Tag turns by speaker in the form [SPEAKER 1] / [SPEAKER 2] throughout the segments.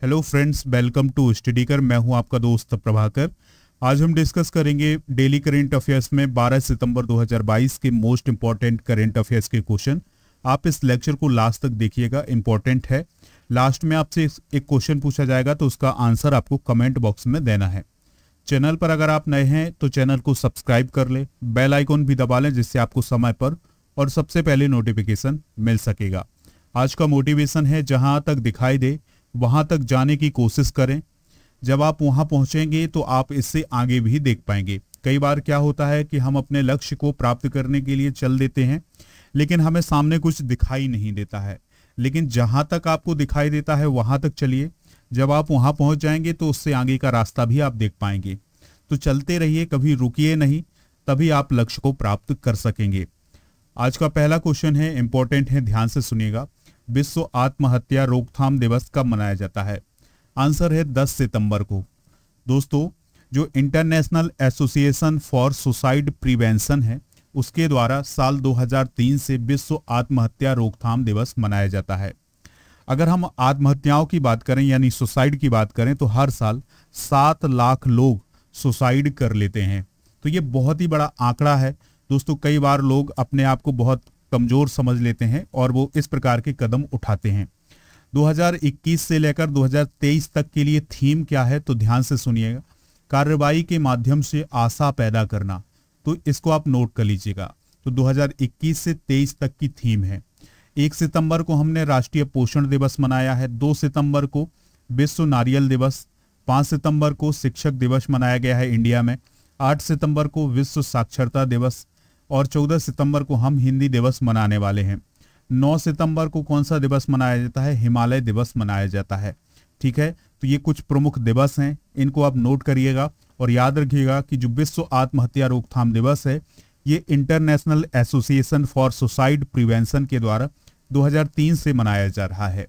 [SPEAKER 1] Hello friends, welcome to स्टडीकर। मैं हूं आपका दोस्त प्रभाकर। आज हम डिस्कस करेंगे डेली करंट अफेयर्स में 12 सितंबर 2022 के मोस्ट इंपॉर्टेंट करंट अफेयर्स के क्वेश्चन। आप इस लेक्चर को लास्ट तक देखिएगा, इंपॉर्टेंट है। लास्ट में आपसे एक क्वेश्चन पूछा जाएगा तो उसका आंसर आपको कमेंट बॉक्स में देना है। चैनल पर अगर आप नए हैं तो चैनल को सब्सक्राइब कर ले, बेल आइकॉन भी दबा लें जिससे आपको समय पर और सबसे पहले नोटिफिकेशन मिल सकेगा। आज का मोटिवेशन है, जहां तक दिखाई दे वहां तक जाने की कोशिश करें। जब आप वहां पहुंचेंगे तो आप इससे आगे भी देख पाएंगे। कई बार क्या होता है कि हम अपने लक्ष्य को प्राप्त करने के लिए चल देते हैं, लेकिन हमें सामने कुछ दिखाई नहीं देता है। लेकिन जहां तक आपको दिखाई देता है वहां तक चलिए। जब आप वहां पहुंच जाएंगे तो उससे आगे का रास्ता भी आप देख पाएंगे। तो चलते रहिए, कभी रुकिए नहीं, तभी आप लक्ष्य को प्राप्त कर सकेंगे। आज का पहला क्वेश्चन है, इंपॉर्टेंट है, ध्यान से सुनिएगा। विश्व आत्महत्या रोकथाम दिवस कब मनाया जाता है? आंसर है 10 सितंबर को। दोस्तों, जो international association for suicide prevention है, उसके द्वारा साल 2003 से विश्व आत्महत्या रोकथाम दिवस मनाया जाता है। अगर हम आत्महत्याओं की बात करें यानी सुसाइड की बात करें तो हर साल 7 लाख लोग सुसाइड कर लेते हैं। तो ये बहुत ही बड़ा आंकड़ा है दोस्तों। कई बार लोग अपने आप को बहुत कमजोर समझ लेते हैं और वो इस प्रकार के कदम उठाते हैं। 2021 से लेकर 2023 तक के लिए थीम क्या है तो ध्यान से सुनिएगा। कार्रवाई के माध्यम से आशा पैदा करना। तो इसको आप नोट कर लीजिएगा। तो 2021 से 23 तक की थीम है। 1 सितंबर को हमने राष्ट्रीय पोषण दिवस मनाया है। 2 सितंबर को विश्व नारियल दिवस। 5 सितंबर को शिक्षक दिवस मनाया गया है इंडिया में। 8 सितंबर को विश्व साक्षरता दिवस और 14 सितंबर को हम हिंदी दिवस मनाने वाले हैं। 9 सितंबर को कौन सा दिवस मनाया जाता है? हिमालय दिवस मनाया जाता है। ठीक है, तो ये कुछ प्रमुख दिवस हैं, इनको आप नोट करिएगा और याद रखिएगा कि जो विश्व आत्महत्या रोकथाम दिवस है ये international association for suicide prevention के द्वारा 2003 से मनाया जा रहा है।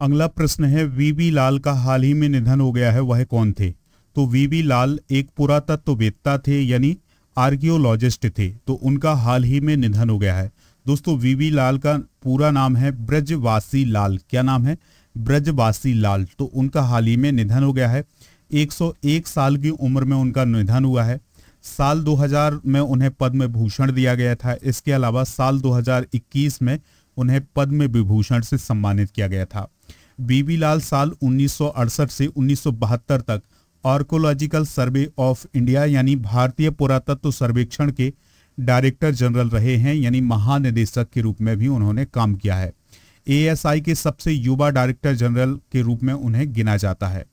[SPEAKER 1] अगला प्रश्न है, वीवी लाल का हाल ही में निधन हो गया है, वह कौन थे? तो वीवी लाल एक पुरातत्ववेत्ता थे यानी आर्कियोलॉजिस्ट थे। तो उनका हाल ही में निधन हो गया है। दोस्तों, वीवी लाल का पूरा नाम है ब्रजवासी लाल। क्या नाम है? ब्रजवासी लाल। तो उनका हाल ही में निधन हो गया है। 101 साल की उम्र में उनका निधन हुआ है। साल 2000 में उन्हें पद्म विभूषण दिया गया था। इसके अलावा साल 2021 में उन्हें पद्म विभूषण से सम्मानित किया गया था। वीवी लाल साल 1968 से 1972 तक आर्कोलॉजिकल सर्वे ऑफ इंडिया यानी भारतीय पुरातत्व सर्वेक्षण के डायरेक्टर जनरल रहे हैं, यानी महानिदेशक के रूप में भी उन्होंने काम किया है। एएसआई के सबसे युवा डायरेक्टर जनरल के रूप में उन्हें गिना जाता है।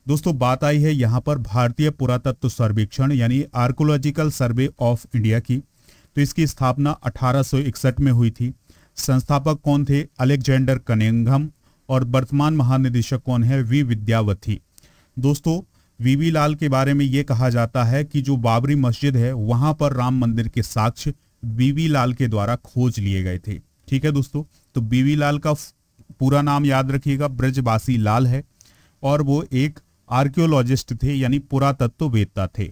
[SPEAKER 1] दोस्तों, बात आई है यहाँ पर भारतीय पुरातत्व सर्वेक्षण यानी आर्कोलॉजिकल सर्वे ऑफ इंडिया की। तो इसकी स्थापना 1861 में हुई थी। संस्थापक कौन थे? Alexander Cunningham. और वर्तमान महानिदेशक कौन है? वी विद्यावथी। दोस्तों, वीवी लाल के बारे में यह कहा जाता है कि जो बाबरी मस्जिद है वहां पर राम मंदिर के साक्ष्य वीवी लाल के द्वारा खोज लिए गए थे। ठीक है दोस्तों, तो वीवी लाल का पूरा नाम याद रखिएगा, ब्रजवासी लाल है और वो एक आर्कियोलॉजिस्ट थे यानी पुरातत्ववेत्ता थे।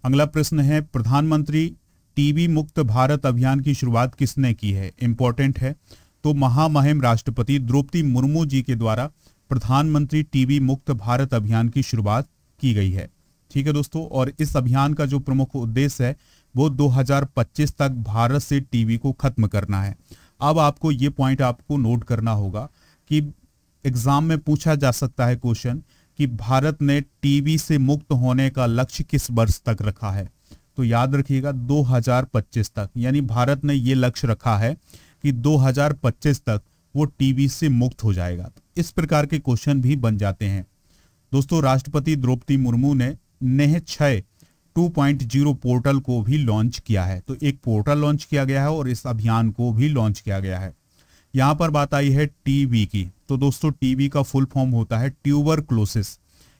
[SPEAKER 1] अगला प्रश्न है, प्रधानमंत्री टीबी मुक्त भारत अभियान की शुरुआत किसने की है? इंपॉर्टेंट है। तो महामहिम राष्ट्रपति द्रौपदी मुर्मू जी के द्वारा प्रधानमंत्री टीबी मुक्त भारत अभियान की शुरुआत की गई है। ठीक है दोस्तों, और इस अभियान का जो प्रमुख उद्देश्य है वो 2025 तक भारत से टीबी को खत्म करना है। अब आपको ये पॉइंट आपको नोट करना होगा कि एग्जाम में पूछा जा सकता है क्वेश्चन कि भारत ने टीबी से मुक्त होने का लक्ष्य किस वर्ष तक रखा है? तो याद रखिएगा 2025 तक, यानी भारत ने ये लक्ष्य रखा है कि 2025 तक वो टीबी से मुक्त हो जाएगा। इस प्रकार के क्वेश्चन भी बन जाते हैं। दोस्तों, राष्ट्रपति द्रौपदी मुर्मू ने नेह 6 2.0 पोर्टल को भी लॉन्च किया है। तो एक पोर्टल लॉन्च किया गया है और इस अभियान को भी लॉन्च किया गया है। यहाँ पर बात आई है टीबी की। तो दोस्तों, टीबी का फुल फॉर्म होता है ट्यूबरक्लोसिस।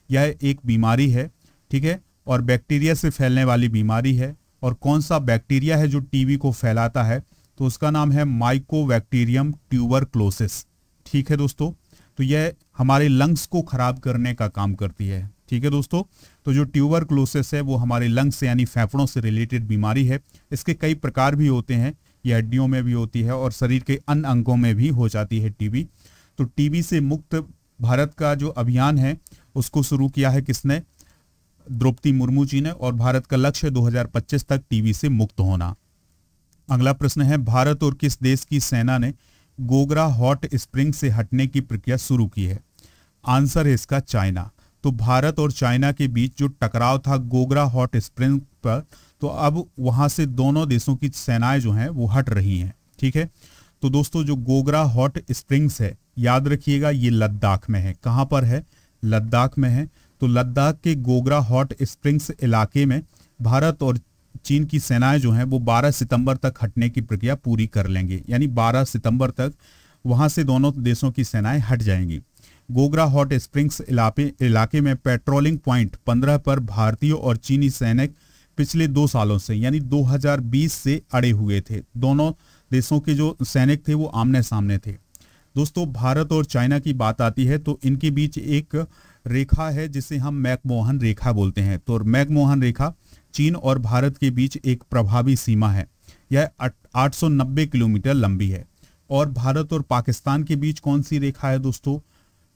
[SPEAKER 1] यह एक बीमारी है, ठीक है, और बैक्टीरिया से फैलने वाली बीमारी है। और कौन सा बैक्टीरिया है जो टीबी को फैलाता है? तो उसका नाम है माइकोबैक्टीरियम ट्यूबरक्लोसिस। ठीक है दोस्तों, तो यह हमारे लंग्स को खराब करने का काम करती है। ठीक है दोस्तों, तो जो ट्यूबरक्लोसिस है वो हमारे लंग्स यानी फेफड़ों से रिलेटेड बीमारी है। इसके कई प्रकार भी होते हैं, ये हड्डियों में भी होती है और शरीर के अन्य अंगों में भी हो जाती है टीबी। तो टीबी से मुक्त भारत का जो अभियान है उसको शुरू किया है किसने? द्रौपदी मुर्मू जी ने। और भारत का लक्ष्य 2025 तक टीबी से मुक्त होना। अगला प्रश्न है, भारत और किस देश की सेना ने गोगरा हॉट स्प्रिंग से हटने की प्रक्रिया शुरू की है? आंसर है इसका चाइना। तो भारत और चाइना के बीच जो टकराव था गोगरा हॉट स्प्रिंग पर, तो अब वहां से दोनों देशों की सेनाएं जो हैं वो हट रही हैं। ठीक है, तो दोस्तों जो गोगरा हॉट स्प्रिंग्स है, याद रखिएगा ये लद्दाख में है। कहां पर है? लद्दाख में है। तो लद्दाख के गोगरा हॉट स्प्रिंग्स इलाके में भारत और चीन की सेनाएं जो हैं वो 12 सितंबर तक हटने की प्रक्रिया पूरी कर लेंगे, यानी 12 सितंबर तक वहां से दोनों देशों की सेनाएं हट जाएंगी। गोगरा हॉट स्प्रिंग्स इलाके में पेट्रोलिंग पॉइंट 15 पर भारतीय और चीनी सैनिक पिछले 2 सालों से यानी 2020 से अड़े हुए थे। दोनों देशों के जो सैनिक थे वो आमने सामने थे। दोस्तों भारत और चाइना की बात आती है तो इनके बीच एक रेखा है जिसे हम मैकमोहन रेखा बोलते हैं। तो मैकमोहन रेखा चीन और भारत के बीच एक प्रभावी सीमा है। यह 890 किलोमीटर लंबी है। और भारत और पाकिस्तान के बीच कौन सी रेखा है दोस्तों?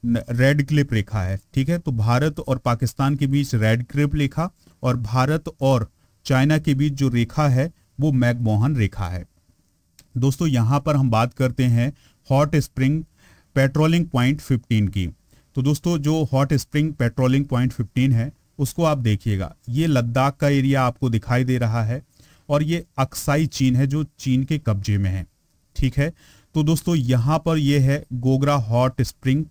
[SPEAKER 1] रेड क्लिप रेखा है। ठीक है, तो भारत और पाकिस्तान के बीच रेड क्लिप रेखा और भारत और चाइना के बीच जो रेखा है वो मैकमोहन रेखा है। दोस्तों यहां पर हम बात करते हैं हॉट स्प्रिंग पेट्रोलिंग पॉइंट 15 की। तो दोस्तों जो हॉट स्प्रिंग पेट्रोलिंग पॉइंट 15 है उसको आप देखिएगा, ये लद्दाख का एरिया आपको दिखाई दे रहा है और ये अक्साई चीन है जो चीन के कब्जे में है। ठीक है, तो दोस्तों यहाँ पर ये है गोगरा हॉट स्प्रिंग।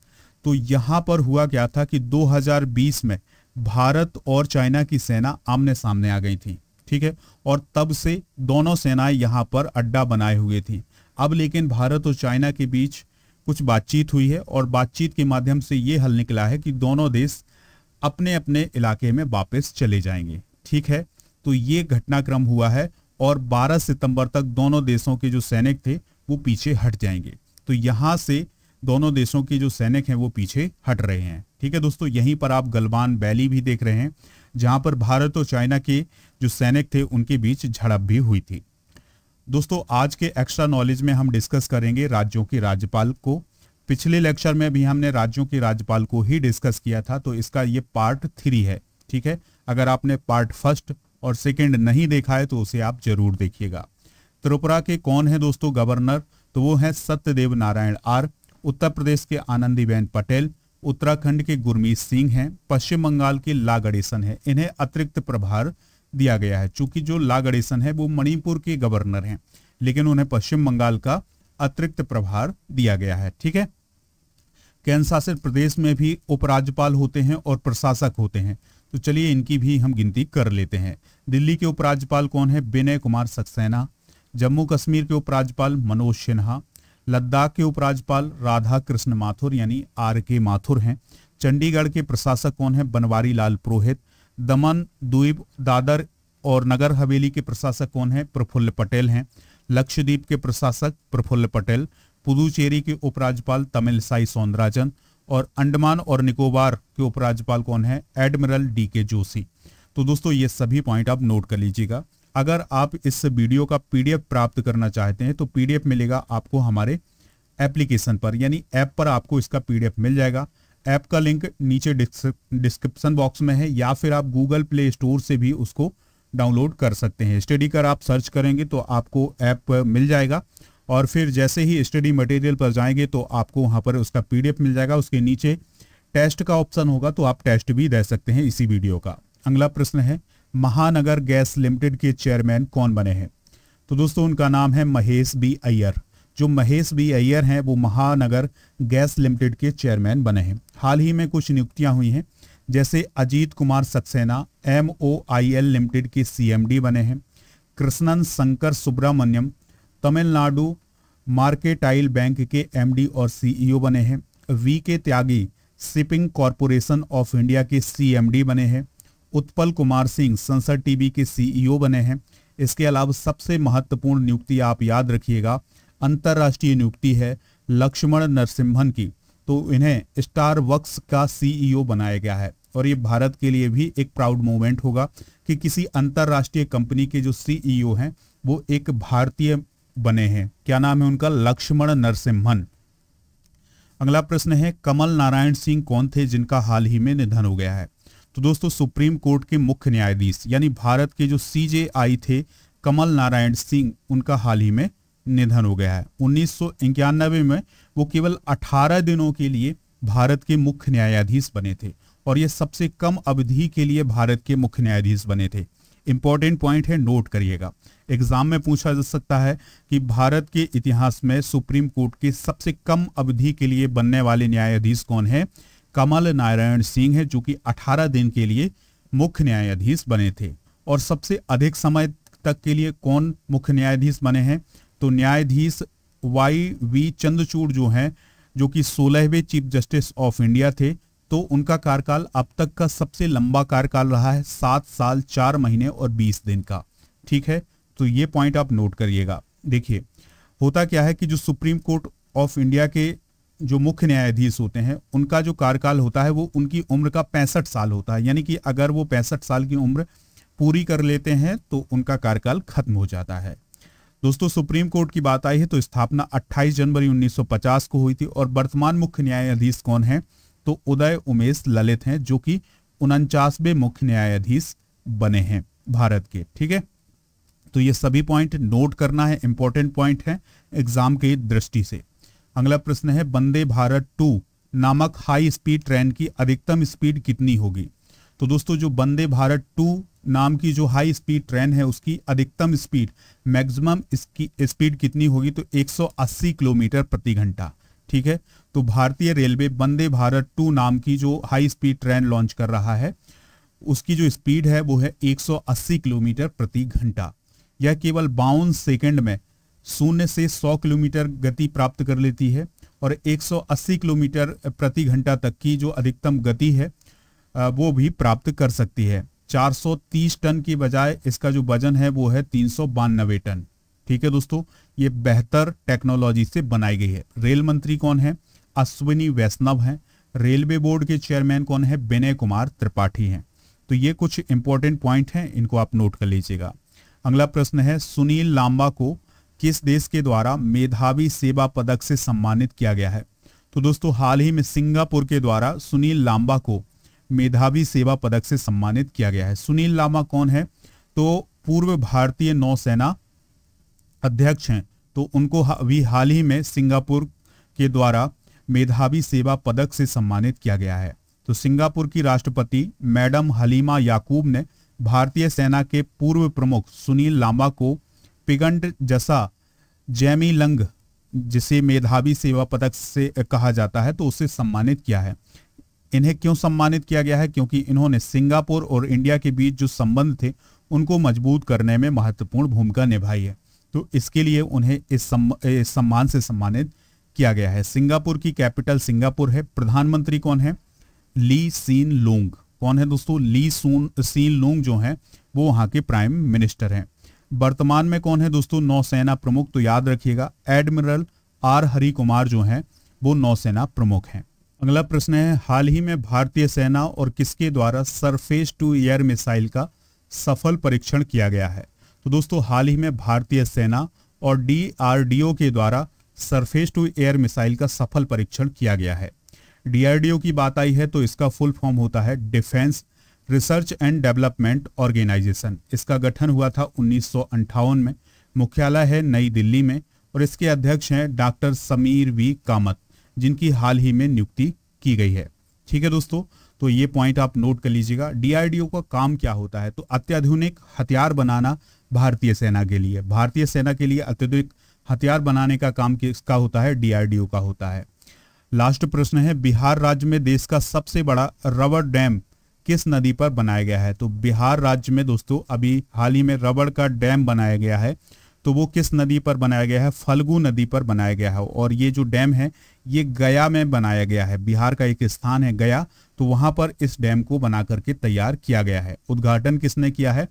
[SPEAKER 1] तो यहाँ पर हुआ क्या था कि 2020 में भारत और चाइना की सेना आमने सामने आ गई थी। ठीक है, और तब से दोनों सेनाएं यहाँ पर अड्डा बनाए हुए थी। अब लेकिन भारत और चाइना के बीच कुछ बातचीत हुई है और बातचीत के माध्यम से ये हल निकला है कि दोनों देश अपने अपने इलाके में वापस चले जाएंगे। ठीक है, तो ये घटनाक्रम हुआ है और 12 सितंबर तक दोनों देशों के जो सैनिक थे वो पीछे हट जाएंगे। तो यहाँ से दोनों देशों के जो सैनिक हैं वो पीछे हट रहे हैं। ठीक है दोस्तों, यहीं पर आप गलवान वैली भी देख रहे हैं जहां पर भारत और चाइना के जो सैनिक थे उनके बीच झड़प भी हुई थी। दोस्तों आज के एक्स्ट्रा नॉलेज में हम डिस्कस करेंगे राज्यों के राज्यपाल को। पिछले लेक्चर में भी हमने राज्यों के राज्यपाल को ही डिस्कस किया था, तो इसका ये पार्ट 3 है। ठीक है, अगर आपने पार्ट 1 और 2 नहीं देखा है तो उसे आप जरूर देखिएगा। त्रिपुरा के कौन है दोस्तों गवर्नर? तो वो है सत्यदेव नारायण आर। उत्तर प्रदेश के आनंदीबेन पटेल, उत्तराखंड के गुरमीत सिंह हैं, पश्चिम बंगाल के ला गणेशन है। इन्हें अतिरिक्त प्रभार दिया गया है। चूंकि जो ला गणेशन है वो मणिपुर के गवर्नर हैं, लेकिन उन्हें पश्चिम बंगाल का अतिरिक्त प्रभार दिया गया है। ठीक है, केंद्र शासित प्रदेश में भी उपराज्यपाल होते हैं और प्रशासक होते हैं। तो चलिए इनकी भी हम गिनती कर लेते हैं। दिल्ली के उपराज्यपाल कौन है? विनय कुमार सक्सेना। जम्मू कश्मीर के उपराज्यपाल मनोज सिन्हा। लद्दाख के उपराज्यपाल राधा कृष्ण माथुर यानी RK माथुर हैं। चंडीगढ़ के प्रशासक कौन है? बनवारी लाल पुरोहित। दमन द्वीप दादर और नगर हवेली के प्रशासक कौन है? प्रफुल्ल पटेल हैं। लक्षद्वीप के प्रशासक प्रफुल्ल पटेल। पुदुचेरी के उपराज्यपाल तमिलसाई सौंदराजन। और अंडमान और निकोबार के उपराज्यपाल कौन है? Admiral DK Joshi. तो दोस्तों ये सभी पॉइंट आप नोट कर लीजिएगा। अगर आप इस वीडियो का PDF प्राप्त करना चाहते हैं तो PDF मिलेगा आपको हमारे एप्लीकेशन पर, यानी ऐप पर आपको इसका PDF मिल जाएगा। ऐप का लिंक नीचे डिस्क्रिप्शन बॉक्स में है, या फिर आप गूगल प्ले स्टोर से भी उसको डाउनलोड कर सकते हैं। स्टडी कर आप सर्च करेंगे तो आपको ऐप मिल जाएगा और फिर जैसे ही स्टडी मटेरियल पर जाएंगे तो आपको वहां पर उसका PDF मिल जाएगा। उसके नीचे टेस्ट का ऑप्शन होगा तो आप टेस्ट भी दे सकते हैं इसी वीडियो का। अगला प्रश्न है, महानगर गैस लिमिटेड के चेयरमैन कौन बने हैं? तो दोस्तों उनका नाम है महेश B अय्यर। जो महेश B अय्यर हैं वो महानगर गैस लिमिटेड के चेयरमैन बने हैं। हाल ही में कुछ नियुक्तियां हुई हैं, जैसे अजीत कुमार सक्सेना MOIL लिमिटेड के CMD बने हैं। कृष्णन शंकर सुब्रमण्यम तमिलनाडु मार्केटाइल बैंक के MD और CEO बने हैं। VK Tyagi shipping corporation of India के CMD बने हैं। उत्पल कुमार सिंह संसद टीवी के CEO बने हैं। इसके अलावा सबसे महत्वपूर्ण नियुक्ति आप याद रखिएगा, अंतर्राष्ट्रीय नियुक्ति है लक्ष्मण नरसिम्हन की। तो इन्हें स्टारबक्स का CEO बनाया गया है और ये भारत के लिए भी एक प्राउड मोमेंट होगा कि किसी अंतर्राष्ट्रीय कंपनी के जो CEO हैं वो एक भारतीय बने हैं। क्या नाम है उनका? लक्ष्मण नरसिम्हन। अगला प्रश्न है कमल नारायण सिंह कौन थे जिनका हाल ही में निधन हो गया है। तो दोस्तों सुप्रीम कोर्ट के मुख्य न्यायाधीश यानी भारत के जो CJI थे कमल नारायण सिंह, उनका हाल ही में निधन हो गया है। 1991 में वो केवल 18 दिनों के लिए भारत के मुख्य न्यायाधीश बने थे और ये सबसे कम अवधि के लिए भारत के मुख्य न्यायाधीश बने थे। इंपॉर्टेंट पॉइंट है, नोट करिएगा। एग्जाम में पूछा जा सकता है कि भारत के इतिहास में सुप्रीम कोर्ट के सबसे कम अवधि के लिए बनने वाले न्यायाधीश कौन है। कमल नारायण सिंह है, जो कि 18 दिन के लिए मुख्य न्यायाधीश बने थे। और सबसे अधिक समय तक के लिए कौन मुख्य न्यायाधीश बने हैं, तो न्यायाधीश YV चंद्रचूड़ जो हैं, जो कि 16वें चीफ जस्टिस ऑफ इंडिया थे। तो उनका कार्यकाल अब तक का सबसे लंबा कार्यकाल रहा है, 7 साल 4 महीने और 20 दिन का। ठीक है, तो ये पॉइंट आप नोट करिएगा। देखिए होता क्या है कि जो सुप्रीम कोर्ट ऑफ इंडिया के जो मुख्य न्यायाधीश होते हैं उनका जो कार्यकाल होता है वो उनकी उम्र का 65 साल होता है। यानी कि अगर वो 65 साल की उम्र पूरी कर लेते हैं तो उनका कार्यकाल खत्म हो जाता है। दोस्तों सुप्रीम कोर्ट की बात आई है तो स्थापना 28 जनवरी 1950 को हुई थी और वर्तमान मुख्य न्यायाधीश कौन है, तो उदय उमेश ललित हैं, जो कि 49वें मुख्य न्यायाधीश बने हैं भारत के। ठीक है, तो ये सभी पॉइंट नोट करना है, इंपॉर्टेंट पॉइंट है एग्जाम की दृष्टि से। अगला प्रश्न है वंदे भारत 2 नामक हाई स्पीड ट्रेन की अधिकतम स्पीड कितनी होगी। तो दोस्तों जो वंदे भारत 2 नाम की जो हाई स्पीड ट्रेन है उसकी अधिकतम स्पीड, मैक्सिमम इसकी स्पीड कितनी होगी, तो 180 किलोमीटर प्रति घंटा। ठीक है, तो भारतीय रेलवे वंदे भारत 2 नाम की जो हाई स्पीड ट्रेन लॉन्च कर रहा है उसकी जो स्पीड है वो है 180 किलोमीटर प्रति घंटा। यह केवल 52 सेकंड में 0 से 100 किलोमीटर गति प्राप्त कर लेती है और 180 किलोमीटर प्रति घंटा तक की जो अधिकतम गति है वो भी प्राप्त कर सकती है। 430 टन की बजाय इसका जो वजन है वो है 392 टन। ठीक है दोस्तों, ये बेहतर टेक्नोलॉजी से बनाई गई है। रेल मंत्री कौन है, अश्विनी वैष्णव हैं। रेलवे बोर्ड के चेयरमैन कौन है, विनय कुमार त्रिपाठी हैं। तो ये कुछ इंपॉर्टेंट पॉइंट हैं, इनको आप नोट कर लीजिएगा। अगला प्रश्न है सुनील लांबा को किस देश के द्वारा मेधावी सेवा पदक से सम्मानित किया गया है। तो दोस्तों हाल ही में सिंगापुर के द्वारा सुनील लांबा को मेधावी सेवा पदक से सम्मानित किया गया है। सुनील लांबा कौन है, तो पूर्व भारतीय नौसेना अध्यक्ष हैं। तो उनको अभी हाल ही में सिंगापुर के द्वारा मेधावी सेवा पदक से सम्मानित किया गया है। तो सिंगापुर की राष्ट्रपति मैडम हलीमा याकूब ने भारतीय सेना के पूर्व प्रमुख सुनील लांबा को पिगंड जसा जैमी लंग, जिसे मेधावी सेवा पदक से कहा जाता है, तो उससे सम्मानित किया है। इन्हें क्यों सम्मानित किया गया है, क्योंकि इन्होंने सिंगापुर और इंडिया के बीच जो संबंध थे उनको मजबूत करने में महत्वपूर्ण भूमिका निभाई है। तो इसके लिए उन्हें इस सम्मान से सम्मानित किया गया है। सिंगापुर की कैपिटल सिंगापुर है। प्रधानमंत्री कौन है, ली सीन लूंग। कौन है दोस्तों, ली सीन लूंग जो हैं वो वहाँ के प्राइम मिनिस्टर हैं। वर्तमान में कौन है दोस्तों, नौसेना प्रमुख। तो याद रखिएगा एडमिरल आर हरि कुमार जो हैं वो नौसेना प्रमुख हैं। अगला प्रश्न है हाल ही में भारतीय सेना और किसके द्वारा सरफेस टू एयर मिसाइल का सफल परीक्षण किया गया है। तो दोस्तों हाल ही में भारतीय सेना और DRDO के द्वारा सरफेस टू एयर मिसाइल का सफल परीक्षण किया गया है। DRDO की बात आई है तो इसका फुल फॉर्म होता है defence research and development organisation. इसका गठन हुआ था 1958 में। मुख्यालय है नई दिल्ली में और इसके अध्यक्ष हैं डॉक्टर समीर V कामत, जिनकी हाल ही में नियुक्ति की गई है। ठीक है दोस्तों, तो ये पॉइंट आप नोट कर लीजिएगा। DRDO का काम क्या होता है, तो अत्याधुनिक हथियार बनाना भारतीय सेना के लिए। भारतीय सेना के लिए अत्याधुनिक हथियार बनाने का काम किसका होता है, DRDO का होता है। लास्ट प्रश्न है बिहार राज्य में देश का सबसे बड़ा रबड़ डैम किस नदी पर बनाया गया है। तो बिहार राज्य में दोस्तों अभी हाल ही में रबड़ का डैम बनाया गया है। तो वो किस नदी पर बनाया गया है, फल्गु नदी पर बनाया गया है। और ये जो डैम है ये गया में बनाया गया है। बिहार का एक स्थान है गया, तो वहां पर इस डैम को बना करके तैयार किया गया है। उद्घाटन किसने किया है,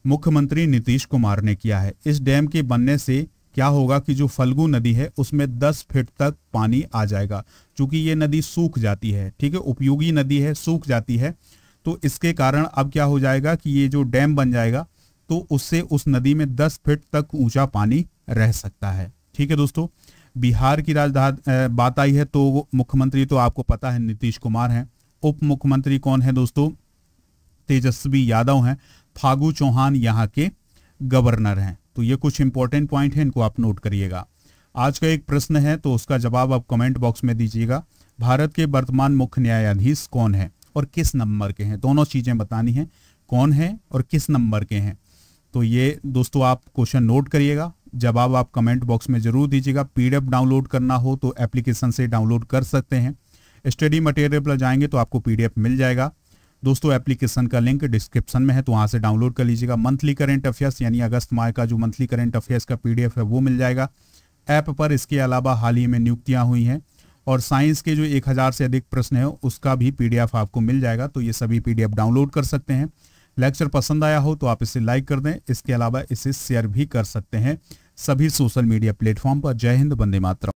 [SPEAKER 1] मुख्यमंत्री नीतीश कुमार ने किया है। इस डैम के बनने से क्या होगा कि जो फल्गु नदी है उसमें 10 फीट तक पानी आ जाएगा, क्योंकि ये नदी सूख जाती है। ठीक है, उपयोगी नदी है, सूख जाती है। तो इसके कारण अब क्या हो जाएगा कि ये जो डैम बन जाएगा तो उससे उस नदी में 10 फीट तक ऊंचा पानी रह सकता है। ठीक है दोस्तों, बिहार की राजधानी बात आई है तो मुख्यमंत्री तो आपको पता है नीतीश कुमार हैं। उप मुख्यमंत्री कौन है दोस्तों? तेजस्वी यादव हैं। फागू चौहान यहाँ के गवर्नर हैं। तो ये कुछ इंपॉर्टेंट पॉइंट है, इनको आप नोट करिएगा। आज का एक प्रश्न है तो उसका जवाब आप कमेंट बॉक्स में दीजिएगा। भारत के वर्तमान मुख्य न्यायाधीश कौन है और किस नंबर के हैं? दोनों चीजें बतानी है, कौन है और किस नंबर के हैं। तो ये दोस्तों आप क्वेश्चन नोट करिएगा, जवाब आप कमेंट बॉक्स में जरूर दीजिएगा। पीडीएफ डाउनलोड करना हो तो एप्लीकेशन से डाउनलोड कर सकते हैं। स्टडी मटेरियल पर जाएंगे तो आपको पीडीएफ मिल जाएगा दोस्तों। एप्लीकेशन का लिंक डिस्क्रिप्शन में है तो वहां से डाउनलोड कर लीजिएगा। मंथली करंट अफेयर्स यानी अगस्त माह का जो मंथली करंट अफेयर्स का पीडीएफ है वो मिल जाएगा ऐप पर। इसके अलावा हाल ही में नियुक्तियां हुई हैं और साइंस के जो 1000 से अधिक प्रश्न है उसका भी पीडीएफ आपको मिल जाएगा। तो ये सभी पीडीएफ डाउनलोड कर सकते हैं। लेक्चर पसंद आया हो तो आप इसे लाइक कर दें। इसके अलावा इसे शेयर भी कर सकते हैं सभी सोशल मीडिया प्लेटफॉर्म पर। जय हिंद, वंदे मातरम।